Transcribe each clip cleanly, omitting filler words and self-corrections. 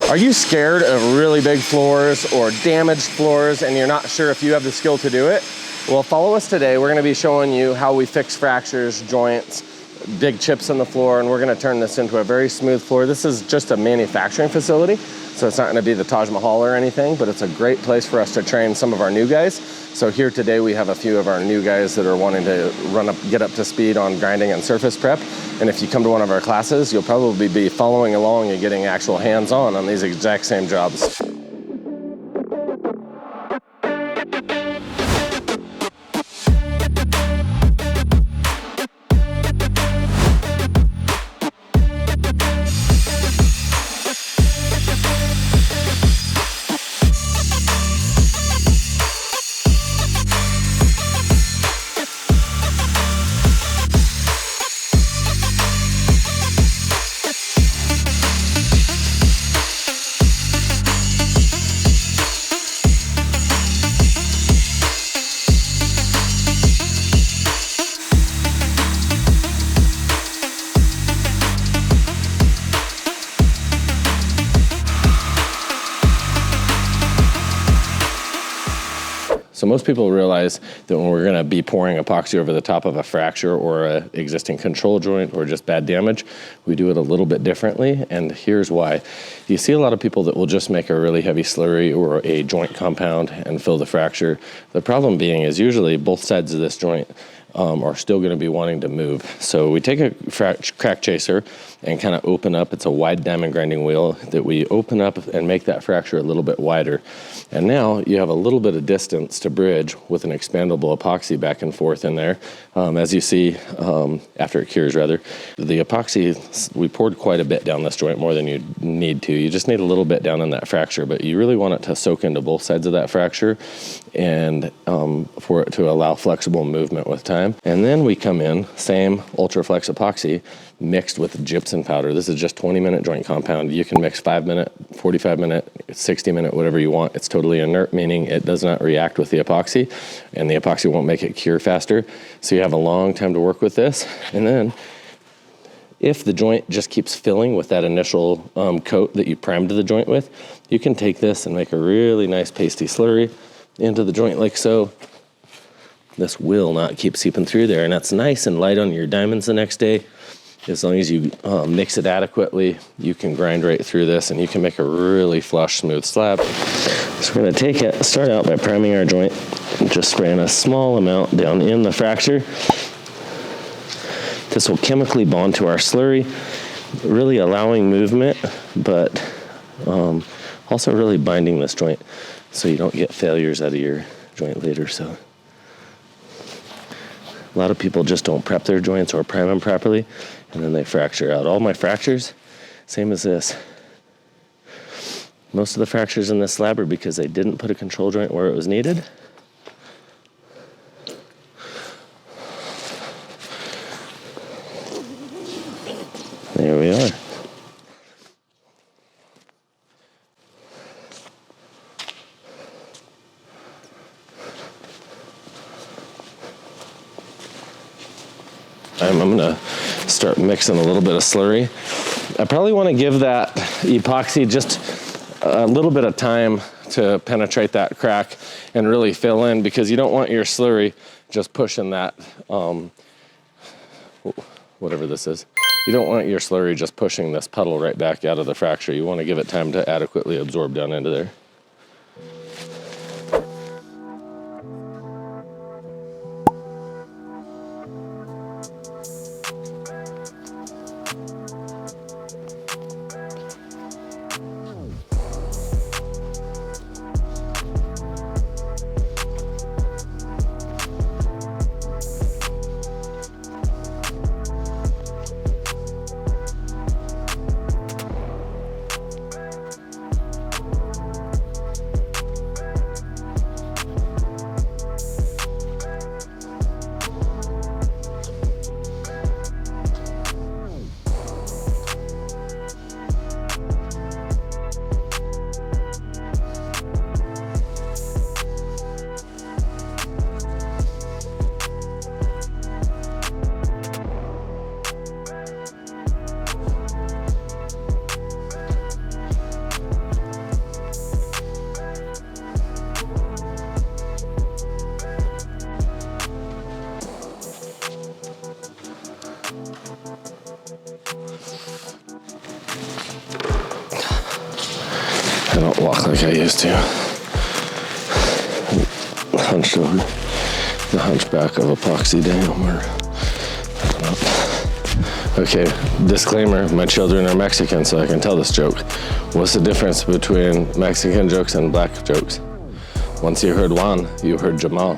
Are you scared of really big floors or damaged floors and you're not sure if you have the skill to do it? Well, follow us today. We're going to be showing you how we fix fractures, joints, big chips in the floor, and we're going to turn this into a very smooth floor. This is just a manufacturing facility, so it's not going to be the Taj Mahal or anything, but it's a great place for us to train some of our new guys. So here today we have a few of our new guys that are wanting to get up to speed on grinding and surface prep. And if you come to one of our classes, you'll probably be following along and getting actual hands-on these exact same jobs. So most people realize that when we're gonna be pouring epoxy over the top of a fracture or an existing control joint or just bad damage, we do it a little bit differently, and here's why. You see a lot of people that will just make a really heavy slurry or a joint compound and fill the fracture. The problem being is usually both sides of this joint are still going to be wanting to move. So we take a crack chaser and kind of open up. It's a wide diamond grinding wheel that we open up and make that fracture a little bit wider. And now you have a little bit of distance to bridge with an expandable epoxy back and forth in there. As you see, after it cures rather, the epoxy, we poured quite a bit down this joint, more than you need to. You just need a little bit down in that fracture, but you really want it to soak into both sides of that fracture and for it to allow flexible movement with time. And then we come in, same Ultra-Flex epoxy mixed with gypsum powder. This is just 20-minute joint compound. You can mix 5-minute, 45-minute, 60-minute, whatever you want. It's totally inert, meaning it does not react with the epoxy, and the epoxy won't make it cure faster. So you have a long time to work with this. And then if the joint just keeps filling with that initial coat that you primed the joint with, you can take this and make a really nice pasty slurry into the joint like so. This will not keep seeping through there, and that's nice and light on your diamonds the next day. As long as you mix it adequately, you can grind right through this and you can make a really flush, smooth slab. So we're gonna take it, start out by priming our joint, and just spraying a small amount down in the fracture. This will chemically bond to our slurry, really allowing movement, but also really binding this joint so you don't get failures out of your joint later. So a lot of people just don't prep their joints or prime them properly, and then they fracture out. All my fractures, same as this. Most of the fractures in this slab are because they didn't put a control joint where it was needed. There we are. I'm gonna start mixing a little bit of slurry. I probably want to give that epoxy just a little bit of time to penetrate that crack and really fill in, because you don't want your slurry just pushing that, whatever this is. You don't want your slurry just pushing this puddle right back out of the fracture. You want to give it time to adequately absorb down into there. I don't walk like I used to. Hunched over. The hunchback of epoxy down. I don't know. Okay, disclaimer, my children are Mexican, so I can tell this joke. What's the difference between Mexican jokes and black jokes? Once you heard Juan, you heard Jamal.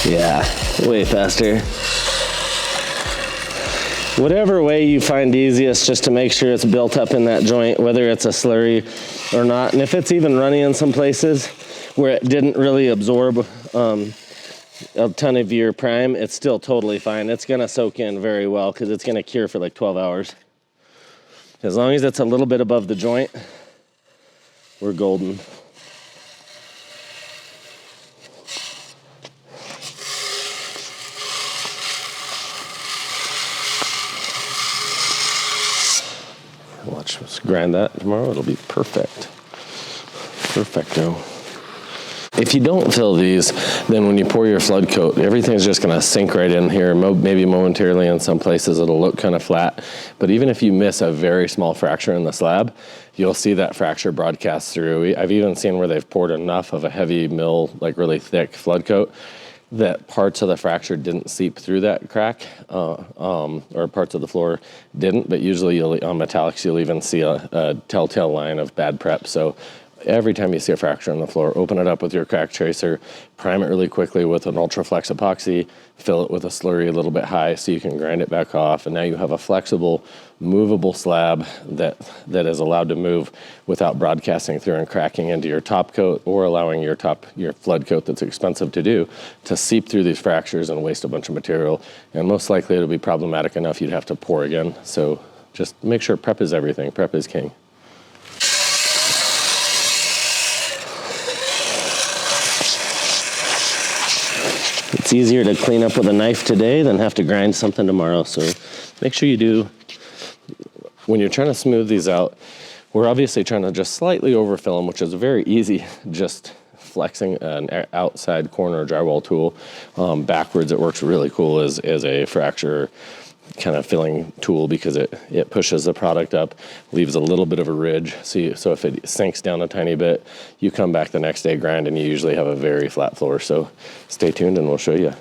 Yeah, way faster. Whatever way you find easiest, just to make sure it's built up in that joint, whether it's a slurry or not. And if it's even runny in some places where it didn't really absorb a ton of your prime, it's still totally fine. It's gonna soak in very well because it's gonna cure for like 12 hours. As long as it's a little bit above the joint, we're golden. Watch us grind that tomorrow. It'll be perfect. Perfecto. If you don't fill these, then when you pour your flood coat, everything's just going to sink right in here. Maybe momentarily in some places it'll look kind of flat. But even if you miss a very small fracture in the slab, you'll see that fracture broadcast through. I've even seen where they've poured enough of a heavy mill, like really thick flood coat, that parts of the fracture didn't seep through that crack, or parts of the floor didn't, but usually on metallics you'll even see a telltale line of bad prep. So every time you see a fracture on the floor, open it up with your crack tracer, prime it really quickly with an ultra-flex epoxy, fill it with a slurry a little bit high so you can grind it back off, and now you have a flexible, movable slab that is allowed to move without broadcasting through and cracking into your top coat, or allowing your flood coat that's expensive to do to seep through these fractures and waste a bunch of material. And most likely it'll be problematic enough you'd have to pour again. So just make sure prep is everything. Prep is king. It's easier to clean up with a knife today than have to grind something tomorrow. So make sure you do. When you're trying to smooth these out, we're obviously trying to just slightly overfill them, which is very easy, just flexing an outside corner drywall tool backwards. It works really cool as a fracture kind of filling tool because it pushes the product up, leaves a little bit of a ridge. So if it sinks down a tiny bit, you come back the next day, grind, and you usually have a very flat floor. So stay tuned and we'll show you.